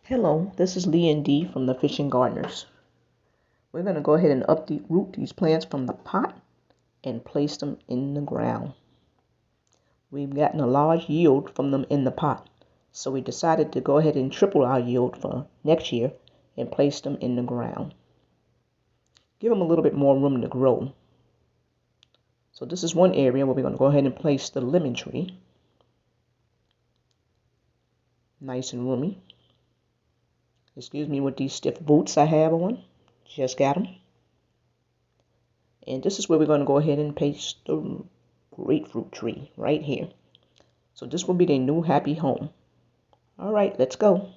Hello, this is Lee and Dee from the Fishing Gardeners. We're going to go ahead and uproot these plants from the pot and place them in the ground. We've gotten a large yield from them in the pot, so we decided to go ahead and triple our yield for next year and place them in the ground. Give them a little bit more room to grow. So this is one area where we're going to go ahead and place the lemon tree. Nice and roomy. Excuse me with these stiff boots I have on. Just got them. And this is where we're going to go ahead and place the grapefruit tree right here. So this will be their new happy home. All right, let's go.